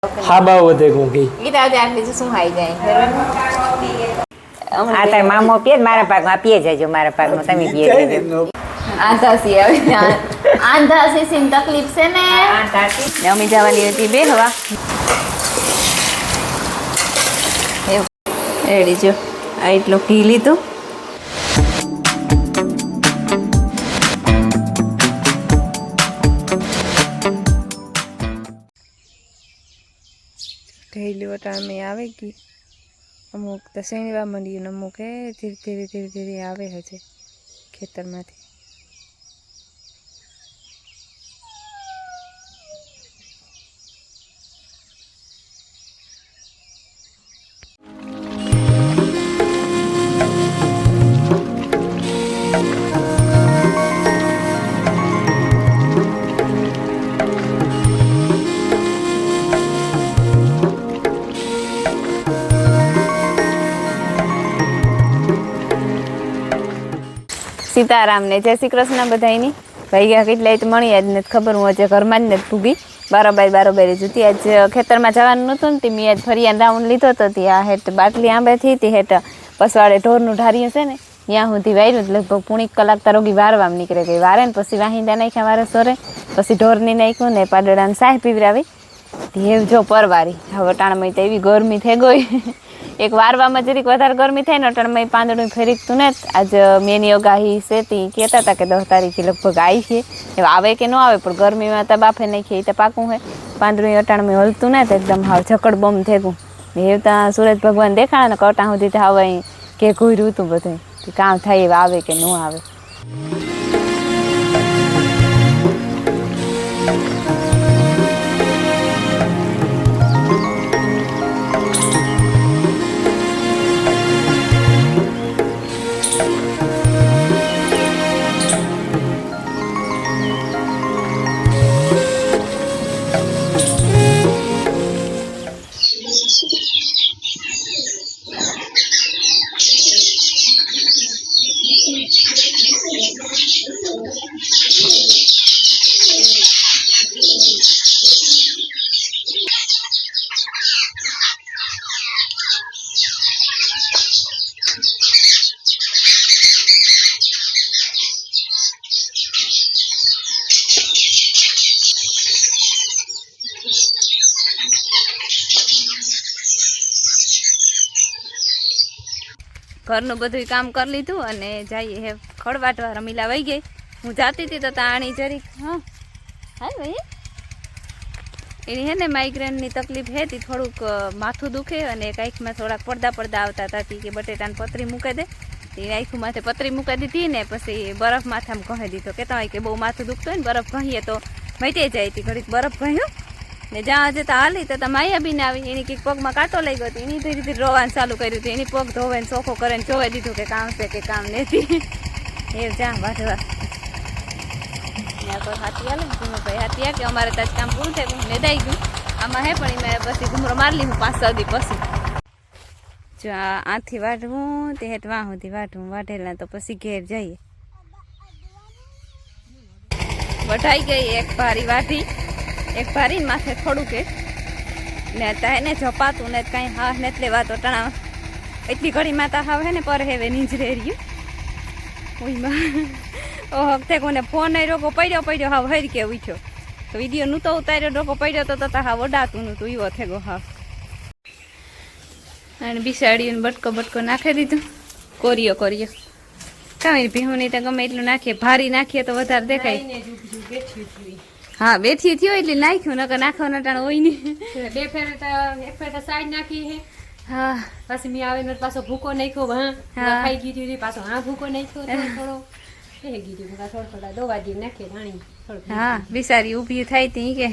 હા બા વધે ગોગી ગીતા આટલી શું ખાઈ જાય આ તાર મામો પીએ મારા પાકમાં પીએ જજો મારા પાકમાં તમે પીએ જજો આંધાસી હવે આંધાસી સિન તકલીફ છે ને અમી જવાની હતી બે હવા રેડી જો આ એટલું ઘી લીધું ઢેલી વટાણ આવે ગઈ અમુક તો શેણવા માંડ્યું અમુક હે ધીરે ધીરે આવે હજે ખેતરમાંથી સીતારામ ને જય શ્રી કૃષ્ણ બધાયની ભાઈ ગયા કેટલા તો મળી આજ નથી ખબર હું આજે ઘરમાં જ નથી ભૂગી બારોબાર જતી આજ ખેતરમાં જવાનું નહોતું ને મેં આજ ફરિયાદ રાઉન્ડ લીધો હતો ત્યાં હેઠ બાટલી આંબેથી હતી હેઠ પસવાડે ઢોરનું ઢાર્યું છે ને ત્યાં સુધી વાર્યું લગભગ પૂણી કલાક તારોગી વારવામાં નીકળે ગઈ વારે ને પછી વાહિંદા નાખ્યા વારે સોરે પછી ઢોરની નાખ્યું ને પાડડાને સાહ પીવરાવી હેવ જો પરવારી હવે ટાણમાં તો એવી ગરમી થઈ ગઈ એક વારવામાં જરીક વધારે ગરમી થાય ને અટાણમાં પાંદડું ફેરીકતું ને આજ મેની અગાહી છે તે કહેતા હતા કે 10 તારીખે લગભગ આવી છે હવે આવે કે ન આવે પણ ગરમીમાં તો બાફે નાખીએ તો પાકું હોય પાંદડું અટાણમાં હલતું ને તો એકદમ હાવ ઝકડ બમ થેગું એ ત્યાં સૂરજ ભગવાન દેખાણા ને કટા સુધી તો હવે કે ઘૂર્યું હતું બધું કામ થાય એવા આવે કે ન આવે ઘરનું બધું કામ કરી લીધું અને જઈએ હે ખડવાટવા રમીલા વહી ગઈ હું જાતી હતી તો તાણી જરીક હા ભાઈ એની હે ને માઇગ્રેનની તકલીફ હતી થોડુંક માથું દુખે અને આંખમાં થોડાક પડદા આવતા હતા કે બટેટાને પતરી મૂકી દે એ આંખું માથે પતરી મૂકી દીધી ને પછી બરફ માથામાં કહી દીધો કહેતા હોય કે બહુ માથું દુખતું હોય ને બરફ ઘહીએ તો મટી જાય હતી ઘડીક બરફ ઘહ્યું ને જ્યાં જતા હાલી તો માયા બીને આવી એની કંઈક પગમાં કાંટો લઈ ગયો એની ધીરે ધીરે રોવાનું ચાલુ કર્યું હતું એની પગ ધોવે ને ચોખ્ખો કરે ને જોવા દીધું કે કામ છે કે કામ નથી એ જ્યાં વાઢવા ત્યાં કોઈ હાથી હાલે ને ભાઈ હાથી કે અમારે ત્યાં કામ પૂરું થાય હું નેદાઈ ગયું આમાં હે પણ મેં પછી ઘૂમરો મારી લીધું 5-6 દી પછી જો આથી વાઢવું તે હેઠ વાહ સુધી વાઢવું વાઢેલા તો પછી ઘેર જઈએ વઢાઈ ગઈ એક ભારી વાઢી એક ભારી માથે થોડુંક ને એને જપાતું ને કાંઈ હા ને એટલે વાતો ટણા એટલી ઘડીમાં તો હાવ હે ને પર હેવે નીંજરે રહ્યું ઓઈમાં ઓ વખતે કોને ફોન રોકો પડ્યો હાવ હરી કે ઉઠ્યો તો વિડીયો નહોતો ઉતાર્યો ડોકો પડ્યો તો હાવ ઓડાતું નહોતું એવો થેગો હાવ અને બિસાડીને બટકો નાખી દીધું કોરિયો કાંઈ ભીહું નહીં તો ગમે એટલું નાખીએ ભારી નાખીએ તો વધારે દેખાય હા બેઠી થયો એટલે નાખ્યું નકર નાખવાનું ટાણ હોય નહીં એક ફેર તો સાઈડ નાખી હે હા પછી મેં આવે પાછો ભૂકો નાખ્યો હા ખાઈ ગઈ પાછો ભૂકો નાખ્યો થોડો એ ગીધું થોડા દવા દી નાખીએ રાણી હા બિસારી ઊભી થાય તી કે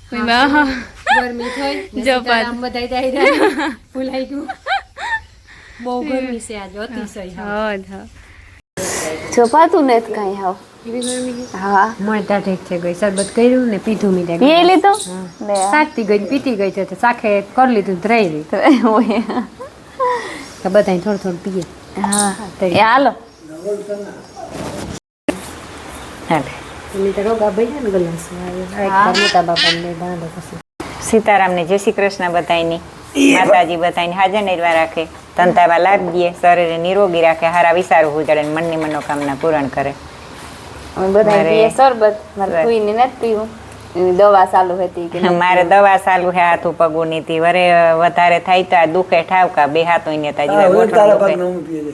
ગરમી થઈ જો બધા ભૂલાઈ ગયું બહુ ગરમી છે આજ અતિશય ચોપાતું ને કઈ હાવ હા મોટા ઠીક છે ગઈ શરબત કર્યું ને પીધું મીઠા પી લીધું સાચતી ગઈ પીતી ગઈ છે તો શાખે કરી લીધું ધરાઈ રહી તો બધા થોડું પીએ હા હાલો હાલે તો રોગા ભાઈ ને ગલાસ મોટા બાપા ને બાંધો પછી સીતારામને જય શ્રી કૃષ્ણ બધાયની માતાજી બધાયની હાજર નિર્વા રાખે ધંધામાં લાભ દે શરીર નિરોગી રાખે હારા વિચારો ઉજાડે ને મનની મનોકામના પૂરણ કરે. અમે બધા મારે- પીએ શરબત મારે કોઈને નથી પીવું એની દવા ચાલુ હતી કે મારે દવા ચાલુ હે હાથું પગું ની થી વરે વધારે થાય તો આ દુખે ઠાવકા બે હાથ ને તા જીવે ગોઠણ દુખે.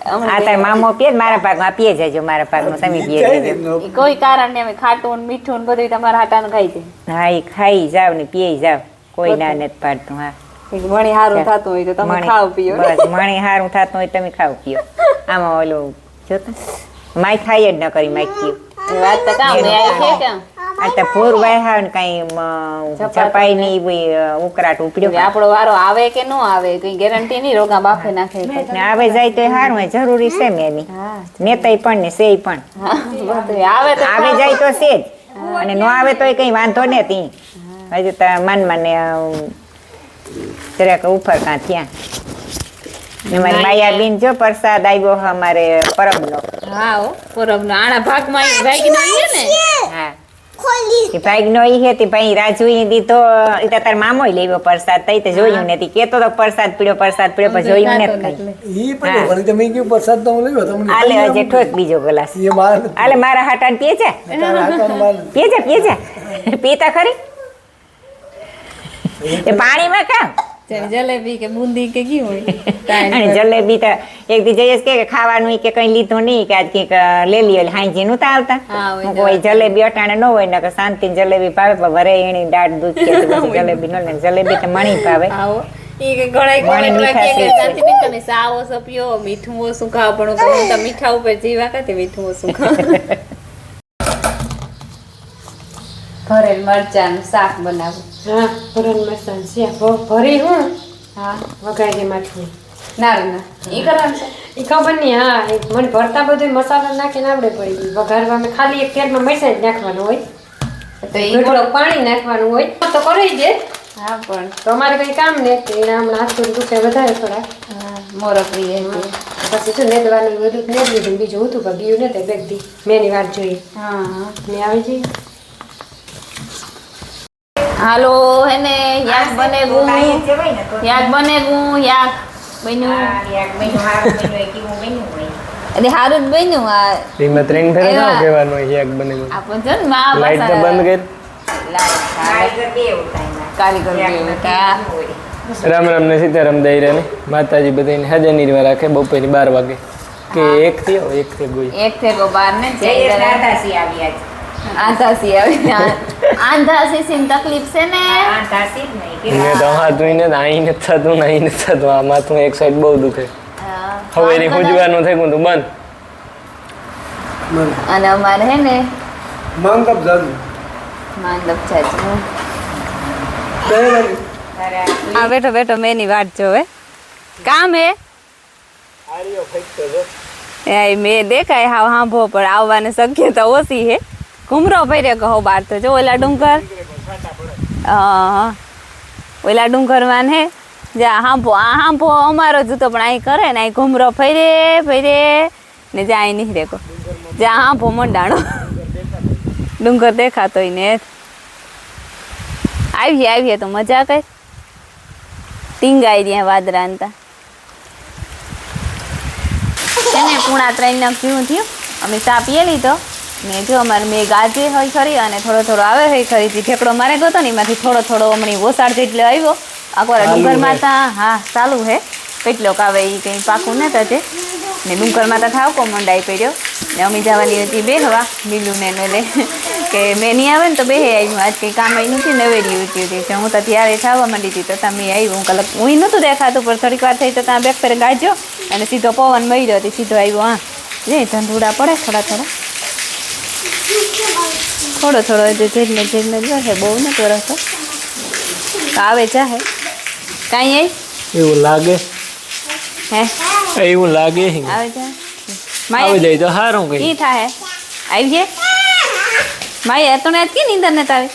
આ તાર મામો પીએ ને મારા પાકમાં પીએ જજો મારા પાકમાં તમે પીએ જજો. ઈ કોઈ કારણ નહીં અમે ખાટું ને મીઠું ને બધું તમારા હાટાનું ખાઈ જાય. હા ઈ ખાઈ જાવ ને પીએ જાવ કોઈ ના નથી પાડતું. હા મણી સારું થતું હોય તો તમે મણી- ખાવ પીઓ ને. બસ મણી હારું થતું હોય તમે ખાવ પીઓ. આમાં ઓલું જોતા માય ખાઈ જ ન કરી માય પીઓ. એ વાત તો કામ એ આવી છે કેમ આ તો પૂર વાય ને કઈ છપાઈ નહીં ઉકરાટ હવે ઉપડ્યો આપણો વારો આવે કે ન આવે કઈ ગેરંટી નહીં રોગા બાફે નાખે ને આવે જાય તો સારું હોય જરૂરી છે મેની હા નેતાય પણ ને સેય પણ બધું આવે તો આવે જાય તો છે જ અને ન આવે તો કઈ વાંધો ને તી હજુ તો મનમાં ને જરાક ઉપર કાં થયા ને મારી માયાબીન જો પ્રસાદ આવ્યો અમારે પરબનો. હા હો પરબનો આણા ભાગમાં ભાગીનો ઈ ને હા એ ભાઈનો ઈ હે તે ભાઈ રાજુ ઈ દીધો ઈ તો તાર મામો લેવો પ્રસાદ તઈ તે જોયું ને તી કેતો તો પ્રસાદ પીડ્યો પણ જોયું ને કઈ ઈ પણ વળી તમે કયું પ્રસાદ તો હું લેવો તમને આલે હજે ઠોક બીજો ગ્લાસ એ માર નથી. આલે મારા હાટાને પીએ છે તારા હાથાનું માર નથી. પીએ છે પીતા ખરી એ પાણીમાં કામ જલેબી કે બુંદી કે કી હોય અને જલેબી તો એક દી જયેશ કે ખાવાનું ઈ કે કઈ લીધું નહીં કે આજ કંઈક લે લ્યો હાંજી નું આવતા હા, હોય હું કોઈ જલેબી અટાણે ન હોય ને કે શાંતિ જલેબી ભાવે પણ વરે એની દાળ દૂધ કે પછી જલેબી ન લે જલેબી તો મણી ભાવે આવો ઈ કે ઘણા મણી કોમેન્ટ મીઠા કે છે. શાંતિબેન તમે સાવ ઓછો પીઓ મીઠું ઓછું ખાવ પણ હું તો મીઠા ઉપર જીવા કાતે મીઠું ઓછું ખાવ ભરેલ મરચાનું શાક બનાવું હા ભરણ મરચાં છે ભરી હું હા વઘારી માઠું ના ના ઈ કરવાનું છે એ ખબર નહીં હા એ મને ભરતા બધું મસાલા નાખીને આવડે પડી વઘારવામાં ખાલી એક તેલમાં મરચાં જ નાખવાનું હોય તો ઈ થોડું પાણી નાખવાનું હોય તો કરી દે હા પણ તો અમારે કંઈ કામ ને તો એના હમણાં હાથ દુખે વધારે થોડા હા, મોરો પ્રિય છે. પછી શું નેદવાનું બધું નેદ લીધું બીજું હતું પણ ગયું ને તે બેગ દી મેની વાત જોઈએ હા મેં આવી જઈએ હાલો હેને યાક બનેગું યાક બનેગું યાક બન્યું એટલે હારું જ બન્યું આ એમાં ત્રણ ફેરે એવા- ના કહેવાનું હોય એક બને ગયું. આપણ જો ને માં લાઈટ તો બંધ કરી. કારીગર જેવું કા રામ રામ ને સીતારામ દઈ ને માતાજી બધાને હાજર નિર્વા રાખે બપોરની 12 વાગે કે એક થયો એક થી ગઈ એક થેગો બાર ને આંધાસી આવી આંધાસી ની તકલીફ છે ને મેં તો હાથું ને અહીં નથી થતું ને અહીં નથી થતું આ માથું એક સાઈડ બહુ દુખે હવે એની હુજવાનું થઈ ગયું તું બંધ મને અને અમારે હે ને માંગપ જાજુ માંડપ છે કઈ વાળી આ બેઠો બેઠો મેની વાટ જોવે કામ હે એ મેં દેખાય હાવ હાંભો પણ આવવાની શક્યતા ઓછી હે ઘૂમરો ભર્યો કહો બાર તો જો ઓલા ડુંગર હા ઓલા ડુંગરમાં હે જા હાંભો આ હાંભો અમારો જૂતો પણ અહીં કરે ને અહીં ઘૂમરો ફરે ફરે ને જાય નહીં રેકો જ્યાં હાંભો મંડાણો ડુંગર દેખાતોય ને આવીએ તો મજા કર ટીંગાઈ રહ્યા વાદરા અંતા એને 2:30 પીવું થયું અમે ચા પીએ લીધો ને જો અમારે મેં ગાજે હોય ખરી અને થોડો આવે હોય ખરી જે ઠેકડો મારે ગયો હતો ને એમાંથી થોડો હમણાં ઓસાડ જેટલો આવ્યો આખોરા ડુંગરમાં તા હા ચાલુ હે કેટલોક આવે એ કંઈ પાકું નતા તે ને ડુંગરમાં તા થાવકો મંડાઈ પડ્યો ને અમે જવાની હતી બેહવા બીલું ને એને લે કે મેં નહીં આવે ને તો બે આવ્યું આજ કંઈ કામ આવી નથી નવેરી ઉઠી હતી હું તો ત્યારે થવા માંડી હતી તો તમે આવ્યું હું કલાક હું નહોતું દેખાતું પણ થોડીક વાર થઈ તો ત્યાં બેક ફેર ગાજ્યો અને સીધો પવન મળ્યો હતી સીધો આવ્યો હા જે ધંધુડા પડે થોડો જે જેટલે છે બહુ ન કરો તો આવે ચાહે કાંઈ એવું લાગે હે એવું લાગે આવે ચાહે આવી જાય તો સારું કઈ કી થાય આવી છે માય તો ને કે નીંદર ને તારે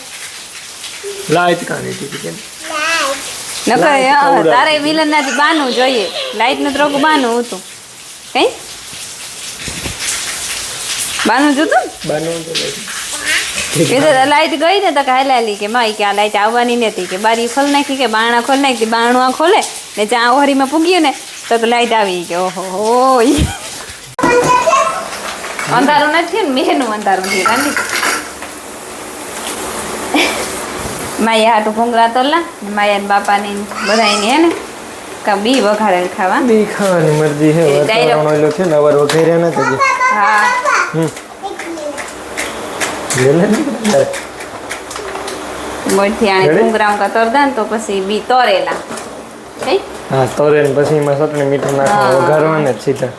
લાઈટ કાઢી દીધી કેમ નકર તારે વિલન નાથી બાનું જોઈએ લાઈટ નું ત્રોક બાનું હતું કઈ બાનું જોતું બનવું તો કીધું લાઈટ ગઈ ને તો કે હાલાલી કે માઈ કે આ લાઈટ આવવાની નથી કે બારી ખોલ નાખી કે બારણા ખોલ નાખી બારણું આ ખોલે ને જ્યાં ઓહરીમાં પૂગ્યું ને તો લાઈટ આવી કે ઓહો હો અંધારું નથી ને મેનું અંધારું થયું કાંડી માયા હાટું ભૂંગળા તોલા માયા બાપાની બધાની હે ને કા બી વઘારેલ ખાવા બી ખાવાની મરજી છે વાતાવરણ ઓલો છે ને અવાર વઘાર્યા નથી હા મોરથી આણે ભૂંગળા કા તરદા ને તો પછી બી તોરેલા હા તોરે ને પછી એમાં ચટણી મીઠું નાખવા વઘારવાને જ સીધા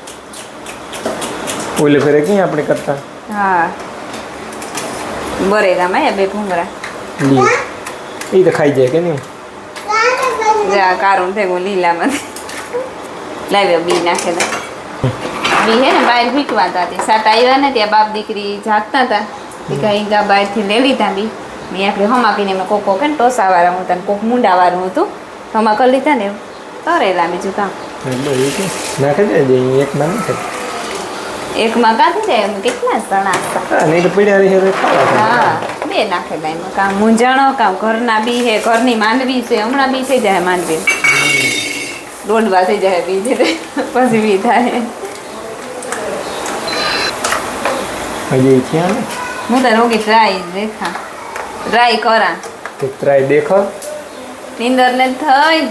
ઓલે ફેરે ક્યાં આપણે કરતા હા બરેલા માયા બે ભૂંગળા એ તો ખાઈ જાય કે નહીં જા કારું થયું લીલામાં લાવ્યો બી નાખેલા બી હે ને બહાર ફીકવાતા હતી સાટ આવ્યા ને ત્યાં બાપ દીકરી જાગતા હતા કઈ ગા બહારથી લઈ લીધા બી મેં આપણે હમાકીને મેં કોકો કે ને ટોસાવાળા હું તને કોક મુંડાવાળું હતું હમા કરી લીધા ને તરેલા બીજું કામ નાખે જાય એકમાં નાખે એકમાં કાંથી જાય એમ કેટલા જણા હતા નહીં તો પીડ્યા રહી હવે ખાવા હા બે નાખેલા એમાં કામ મૂંઝાણો કામ ઘરના બી હે ઘરની માંડવી છે હમણાં બી થઈ જાય માંડવી દોડવા થઈ જાય બી છે પછી બી થાય હજી થયા ને હું તો રોગી ટ્રાય દેખા ટ્રાય કરા તો ટ્રાય દેખો નીંદર ને થઈ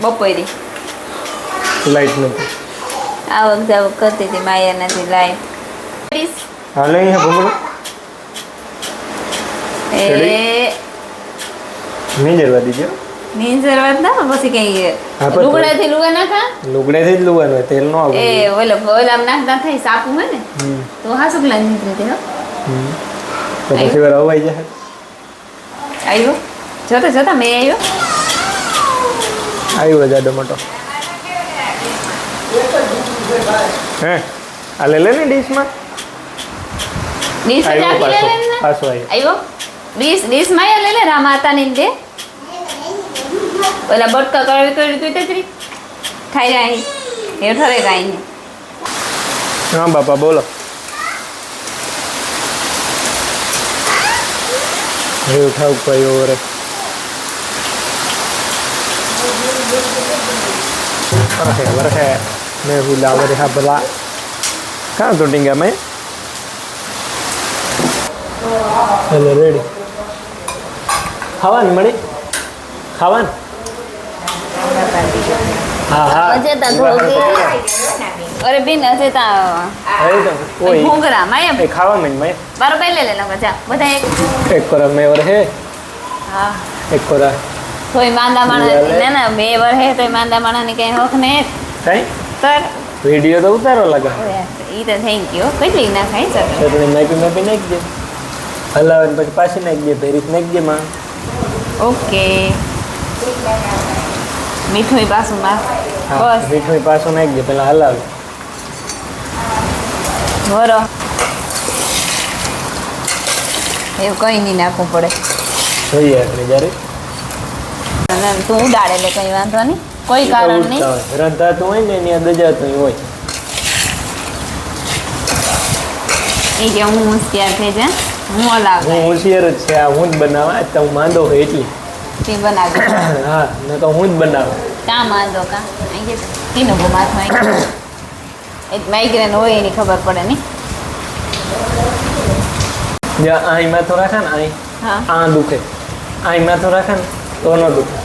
બપોરી લાઈટ નથી આવક જાવક કરતી હતી માયા નથી લાઈટ હાલે અહીંયા ભૂંગળો એ નહીં જરવા દીજો નીંદર વાત ના પછી કઈ હા, પણ લુગડાથી લુગા નાખા લુગડેથી જ લુવાનું હોય તેલ નો આવે એ ઓલામ નાખતા થઈ સાપું હોય ને તો હા શુક્લા નીકળી દે તો પછી વાર અવાઈ જાય આવ્યો જોતા જોતા મેં આવ્યો આવ્યો જાડો મોટો હે આ લે લે ને ડીશમાં ડીશ આવ્યો ચાકી લે પાછો લે ને પાછો આવ્યો આવ્યો ડીશ માં લે લે રા માતાની દે ઓલા બટકા કરી કરી તેતરી ખાઈ રહી એ ઠરે કાઈ ને હા બાપા બોલો એ ઉઠાવ કયો રે વરખે મેં હુલા વરે હા ભલા કहाँ तो टिंगा मैं हेलो रेडी खावान मणि खावान हाँ हाँ અજે તા ધોગે અરે બેન અજે તા अरे तो वही ભૂંગરા માયા ए खावा मैं બરોબર લે લે લો જા બધા એક एक कोरा मैं और है હા एक कोरा તોય માંદા માણસ ના ના બે વર હે તોય માંદા માણસ ને કઈ હોખ ને कहीं તર वीडियो तो उतारो लगा ઈ તો થેન્ક યુ કેટલી ના ખાઈ શકે चटनी में भी नाख दे हलावन પછી પાછી નાખ દે ભેરીત નાખ દે માં ઓકે મીઠું પાછું માં હા બસ મીઠું પાછું નાખ દે પેલા હલાવ વરો એવું કઈ નહીં નાખવું પડે જોઈએ આપણે જ્યારે અને તું ઉડાડે એટલે કઈ વાંધો નહીં કોઈ કારણ નહીં રંધાતું હોય ને ત્યાં દજાતું હોય એ કે હું હોશિયાર થઈ જાય હું હલાવ હું હોશિયાર જ છે આ હું જ બનાવવા તો હું માંદો હોય એટલી તે બનાવી હા ને તો હું જ બનાવું કાં માંદો કાં અહીં કે કીનું માથું અહીં એક માઇગ્રેન હોય એની ખબર પડે નહીં જ્યાં અહીં માથું રાખે ને અહીં હા આ દુખે અહીં માથું રાખે ને તો ન દુખે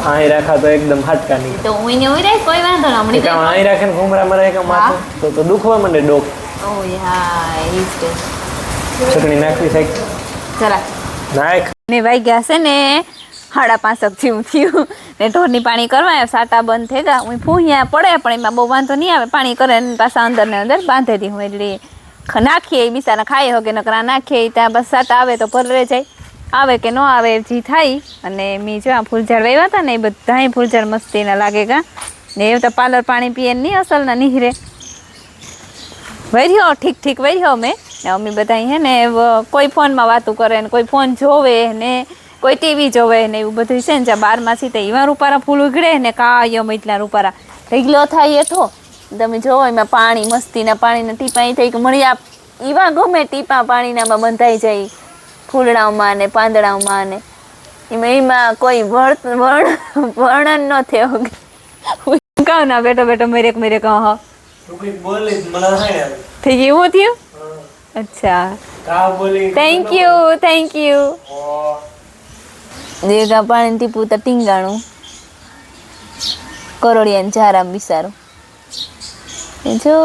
અહીં રાખા તો એકદમ હાટકા નીકળે તો હું એને ઉઈ રહી કોઈ વાંધો નહીં હમણાં કાં અહીં રાખે ને ઘૂમરામાં રહે કે માથું તો દુખવા માંડે ડોક ઓય હા એ જ તે ચટણી નાખવી સાહેબ ચલા નાખ ને વાગ્યા છે ને 5:30 જેવું થયું ને ઢોરની પાણી કરવા સાટા બંધ થઈ ગયા હું ફૂહિયા પડે પણ એમાં બહુ વાંધો નહીં આવે પાણી કરે ને પાછા અંદર ને અંદર બાંધી દી હું એટલે નાખીએ બિચારા ખાઈ હકે નકરા નાખીએ ત્યાં બસ સાટા આવે તો ભરે જાય આવે કે ન આવે જી થાય અને મેં જો આ ફૂલઝાડ વાવ્યા હતા ને એ બધાય ફૂલઝાડ મસ્તીના લાગે કા ને એ તો પાર્લર પાણી પીએ નહીં અસલના નીહરે વર્યો ઠીક ઠીક વર્યો મેં અમે બધા હે ને કોઈ ફોનમાં વાતું કરે ને કોઈ ફોન જોવે ને કોઈ ટીવી જોવે ને એવું બધું છે ને જ્યાં 12 તો એવા રૂપારા ફૂલ ઉગડે ને કાયમ એટલા રૂપારા ઢગલો થાય એઠો તમે જોવો એમાં પાણી મસ્તીના પાણીના ટીપા એ થઈ કે મળી એવા ગમે ટીપા પાણીનામાં બંધાઈ જાય ફૂલડાઓમાં ને પાંદડાઓમાં ને એમાં કોઈ વર્ણન ન થયો કાં ના બેઠો બેઠો મેરે કહો તું કંઈક બોલી મને હાય આવે. થઈ ગયું એવું થયું અચ્છા કા બોલી થેન્ક યુ દેગા પાણી ટીપું તો ટીંગાણું કરોડિયાને ચારામ બિસારું જો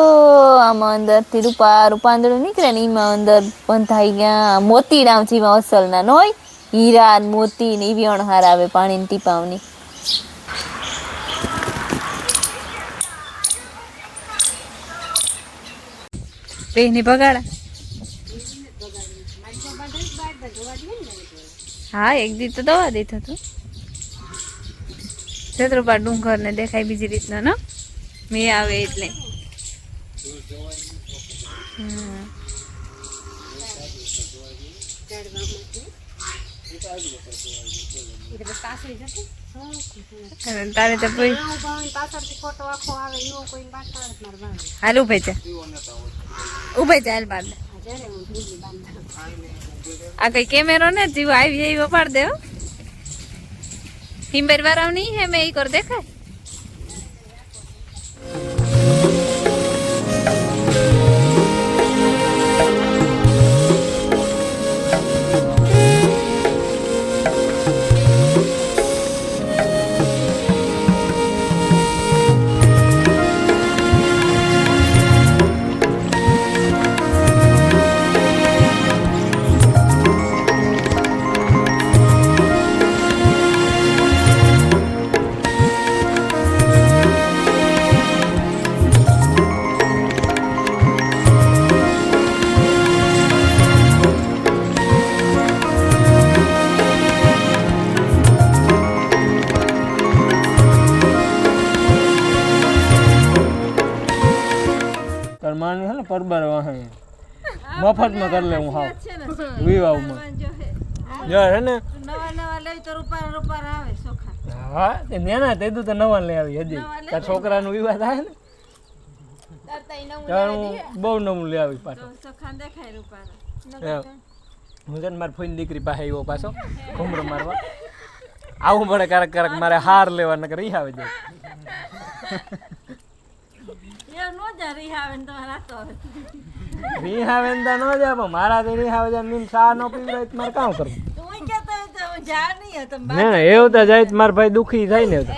આમાં અંદરથી રૂપારું પાંદડું નીકળે ને એમાં અંદર બંધાઈ ગયા મોતીડા જેવા અસલના ન હોય હીરા ને મોતી ને એવી અણહાર આવે પાણીની ટીપાવની બેની બગાડા હા એક દી તો દવા દે થતું છત્રપા ડુંગર ને દેખાય બીજી રીતના ને મેં આવે એટલે તારે તો કોઈ હાલ ઉભે છે હાલ બાદ આ કઈ કેમેરો ને જીવ આવી જાય વપાડ દે હિમ્બર વાળા નહીં હે મેં એ કર દેખાય કરમાની હે ને પરબર વાહે મફતમાં કરી લે હું હાવ વિવાહમાં યાર હે ને નવા લઈ તો રૂપાર આવે સોખા હા તે નેના તે તો નવા લઈ આવી હજી તાર છોકરાનો વિવાહ થાય ને તાર હું બહુ નવું લઈ આવી પાછો સોખા દેખાય રૂપાર હું છે ને મારી ફોઈની દીકરી પાસે આવ્યો પાછો ઘૂમરો મારવા આવું પડે ક્યારેક મારે હાર લેવા નકર ઈ આવે જાય રીહાવે ને ન જાય પણ મારા તો રીહાવે જાય નીમ ચા ન પીવડાય તો મારે કામ કરવું ના એવું તો જાય મારા ભાઈ દુખી થાય ને એવું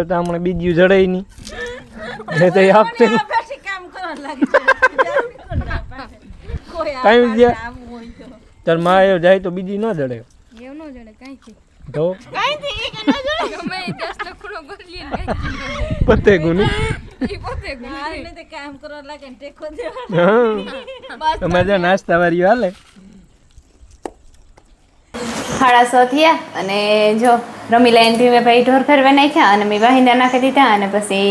તો હમણાં બીજું જડાય નહીં તો એ હપ્તે કઈ ગયા તાર માં એવું જાય તો બીજી ન જડે તો પતે ગુની કામ કરવા લાગે ને ટેકો મજા નાસ્તા વાળી હાલે 6:30 થયા અને જો રમી લાઈન ભીમે ભાઈ ઢોર ફેરવા નાખ્યા અને મેં વાહિંદા નાખી દીધા અને પછી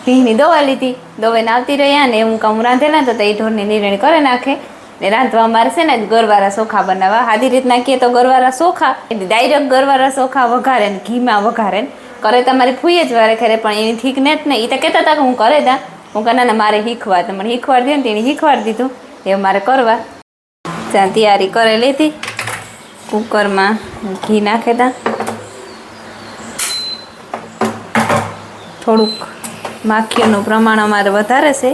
ભીની દવા લીધી દવાને આવતી રહ્યા ને હું કામ રાંધેલા તો એ ઢોરની નિર્ણય કરે નાખે ને રાંધવા મારે છે ને ગરવારા ચોખા બનાવવા સાદી રીતના કહીએ તો ગરવારા ચોખા એટલે ડાયરેક્ટ ગરવારા ચોખા વઘારે ને ઘીમાં વઘારે ને કરે તમારી ફૂઈ જ વારે ખરે પણ એની ઠીક ને જ નહીં એ તો કહેતા હતા કે હું કરે તા હું કહે ના મારે શીખવા તો મને શીખવાડી દે ને એને શીખવાડી દીધું એ મારે કરવા ત્યાં તૈયારી કરે લીધી કુકરમાં ઘી નાખે તા થોડુંક માખીઓનું પ્રમાણ અમારે વધારે છે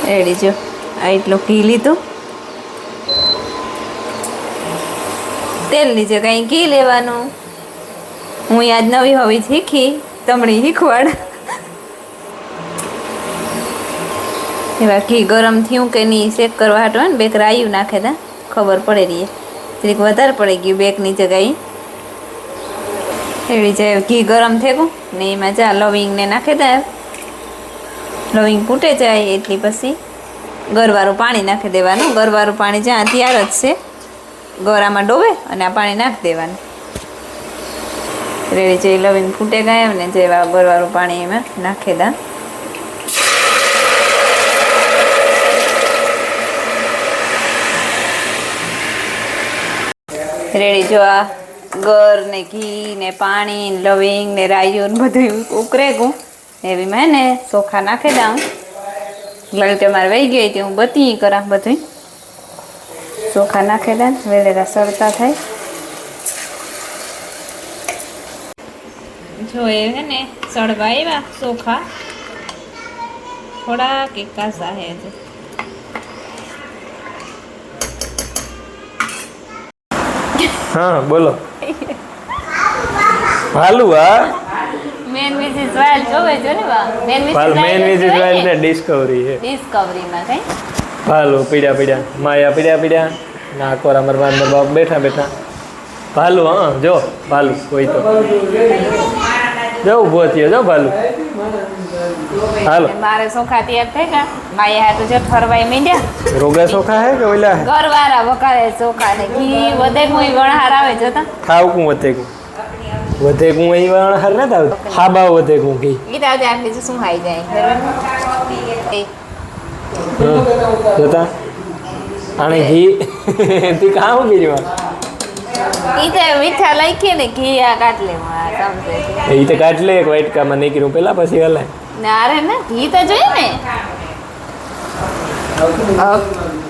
રેડી જો આ એટલું ઘી લીધું તેલની જગ્યાએ ઘી લેવાનું હું આજ નવી હોવી શીખી તમને શીખવાડ એવા ઘી ગરમ થયું કે નહીં ચેક કરવા હાટવા ને બેક રાયું નાખે તા ખબર પડે રહીએ જરીક વધારે પડી ગયું બેકની જગ્યાએ એવી જાય ઘી ગરમ થયું ને એમાં જા લવિંગને નાખે તા લવિંગ ફૂટે જાય એટલી પછી ગરવાળું પાણી નાખી દેવાનું ગરવાળું પાણી જ્યાં તૈયાર જ છે ગરામાં ડોવે અને આ પાણી નાખી દેવાનું રેડી જે લવિંગ ફૂટે ગયા ને જેવા ગરવાળું પાણી એમાં નાખી દા રેડી જો આ ગર ને ઘી ને પાણી ને લવિંગ ને રાયું ને બધું ઉકરે ગયું એવી મેં ને ચોખા નાખી દઉં લઈ તમારે વહી ગઈ હતી હું બતી કરા બધું ચોખા નાખી દઉં વેલેરા સરતા થાય જો એ હે ને સળવા આવ્યા ચોખા થોડા કે કાસા હે છે હા બોલો ભાલુ હા મેન વિઝિટ વાઇલ જોવે જો ને બા મેન વિઝિટ વાઇલ ને ડિસ્કવરી છે ડિસ્કવરીમાં કઈ ભાલુ પીડ્યા માયા પીડ્યા ના કોરા મરવા બાપ બેઠા ભાલુ હા જો ભાલુ કોઈ તો જો ઊભો થયો જો ભાલુ હાલો મારે ચોખા તૈયાર થઈ ગયા માયા હાટુ જો ફરવાઈ મીંડ્યા રોગા ચોખા હે કે ઓલા હે ઘરવાળા વઘારે ચોખા ને ઘી વધે કોઈ વણહાર આવે જોતા ખાવકું વધે કું અહીં વણહાર ન થાવ ખાબા વધે કું ઘી ગીતા આવતી આટલી જો શું ખાઈ જાય જોતા આને ઘી તી કામ કર્યું ઈ તો મીઠા લખીએ ને ઘી આ કાટલે સમજે એ તો કાટલે એક વાટકામાં નીકળ્યું પેલા પછી હલાય ને અરે ને ઘી તો જોઈએ ને